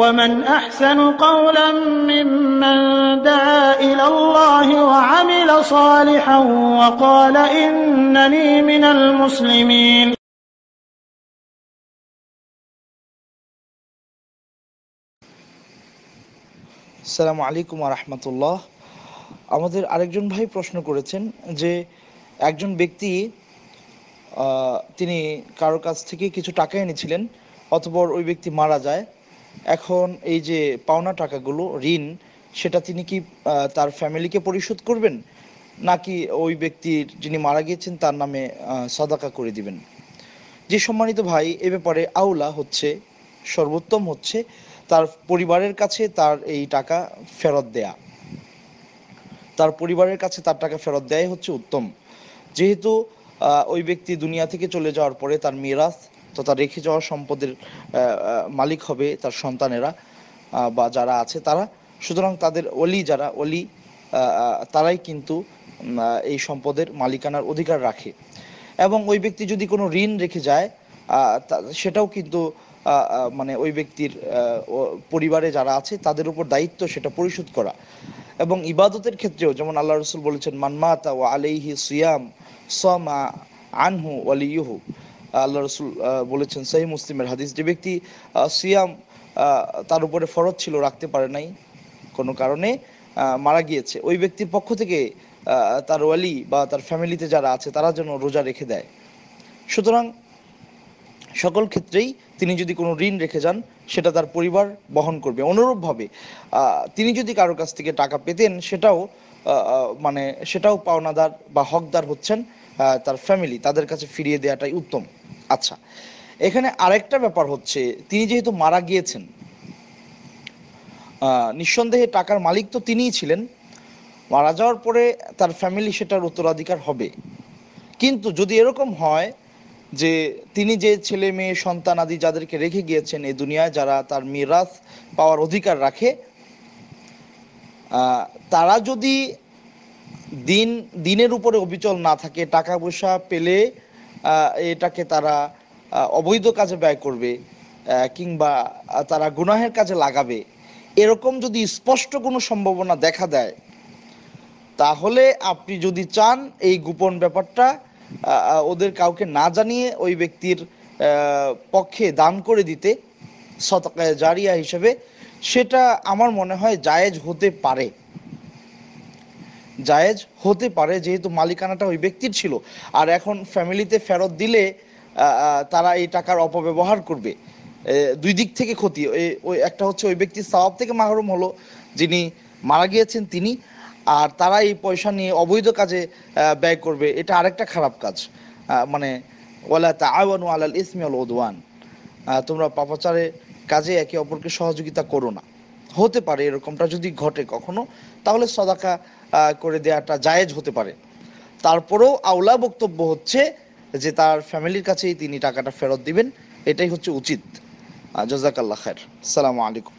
ومن أحسن قولا ممن دعا إلى الله وعمل صالحا وقال إنني من المسلمين. আসসালামু আলাইকুম ওয়া রাহমাতুল্লাহ। আমাদের আরেকজন ভাই প্রশ্ন করেছেন যে একজন ব্যক্তি তিনি কারোর কাছ থেকে কিছু টাকা এনেছিলেন, অতঃপর ওই ব্যক্তি মারা যায়। এখন এই যে পাওনা টাকাগুলো ঋণ, সেটা তিনি কি তার ফ্যামিলিকে পরিশোধ করবেন, নাকি ওই ব্যক্তির যিনি মারা গিয়েছেন তার নামে সাদাকা করে দিবেন? যে সম্মানিত ভাই, এ ব্যাপারে আউলা হচ্ছে, সর্বোত্তম হচ্ছে তার পরিবারের কাছে তার এই টাকা ফেরত দেয়া। তার পরিবারের কাছে তার টাকা ফেরত দেয়াই হচ্ছে উত্তম। যেহেতু ওই ব্যক্তি দুনিয়া থেকে চলে যাওয়ার পরে তার মিরাস তথা রেখে যাওয়া সম্পদের মালিক হবে তার সন্তানেরা বা যারা আছে তারা। সুতরাং তাদের যারা তারাই কিন্তু এই সম্পদের মালিকানার অধিকার রাখে। এবং ওই ব্যক্তি যদি কোনো ঋণ রেখে যায়, সেটাও কিন্তু মানে ওই ব্যক্তির পরিবারে যারা আছে তাদের উপর দায়িত্ব সেটা পরিশোধ করা। এবং ইবাদতের ক্ষেত্রেও যেমন আল্লাহ রসুল বলেছেন, মানমাতা ওয়া আলাইহি সিয়াম সামা আনহু ওয়ালিয়ুহু। আল্লাহ রসুল বলেছেন, সহিহ মুসলিমের হাদিস, যে ব্যক্তি সিয়াম তার উপরে ফরজ ছিল, রাখতে পারে নাই কোনো কারণে, মারা গিয়েছে, ওই ব্যক্তির পক্ষ থেকে তার ওয়ালি বা তার ফ্যামিলিতে যারা আছে তারা যেন রোজা রেখে দেয়। সুতরাং সকল ক্ষেত্রেই তিনি যদি কোনো ঋণ রেখে যান সেটা তার পরিবার বহন করবে। অনুরূপভাবে তিনি যদি কারোর কাছ থেকে টাকা পেতেন, সেটাও পাওনাদার বা হকদার হচ্ছেন তার ফ্যামিলি, তাদের কাছে ফিরিয়ে দেওয়াটাই উত্তম। আচ্ছা, এখানে আরেকটা ব্যাপার হচ্ছে, তিনি যেহেতু মারা গিয়েছেন, নিঃসন্দেহে টাকার মালিক তো তিনিই ছিলেন। মারা যাওয়ার পরে তার ফ্যামিলি সেটার উত্তরাধিকার হবে। কিন্তু যদি এরকম হয় যে তিনি যে ছেলে মেয়ে সন্তান আদি যাদেরকে রেখে গিয়েছেন এই দুনিয়ায়, যারা তার মিরাস পাওয়ার অধিকার রাখে, তারা যদি দিনের উপরে অবিচল না থাকে, টাকা পয়সা পেলে এটাকে তারা অবৈধ কাজে ব্যয় করবে কিংবা তারা গুনাহের কাজে লাগাবে, এরকম যদি স্পষ্ট কোনো সম্ভাবনা দেখা দেয়, তাহলে আপনি যদি চান এই গোপন ব্যাপারটা ওদের কাউকে না জানিয়ে ওই ব্যক্তির পক্ষে দান করে দিতে, সদকায়ে জারিয়া হিসেবে, সেটা আমার মনে হয় জায়েজ হতে পারে। যেহেতু মালিকানাটা ওই ব্যক্তির ছিল, আর এখন ফ্যামিলিতে ফেরত দিলে তারা এই টাকার অপব্যবহার করবে। দুই দিক থেকে ক্ষতি। ওই একটা হচ্ছে ওই ব্যক্তির সওয়াব থেকে মাহরুম হলো যিনি মারা গিয়েছেন তিনি, আর তারা এই পয়সা নিয়ে অবৈধ কাজে ব্যয় করবে, এটা আরেকটা খারাপ কাজ। মানে ওয়ালা তাআওয়ানু আলাল ইসমি ওয়াল উদওয়ান, তোমরা পাপাচারের কাজে একে অপরকে সহযোগিতা করো না। হতে পারে এরকমটা যদি ঘটে কখনো, তাহলে সদাকা করে দেওয়াটা জায়েজ হতে পারে। তারপরেও আউলা বক্তব্য হচ্ছে যে তার ফ্যামিলির কাছেই তিনি টাকাটা ফেরত দিবেন, এটাই হচ্ছে উচিত। জাযাকাল্লাহ খায়ের। আসসালামু আলাইকুম।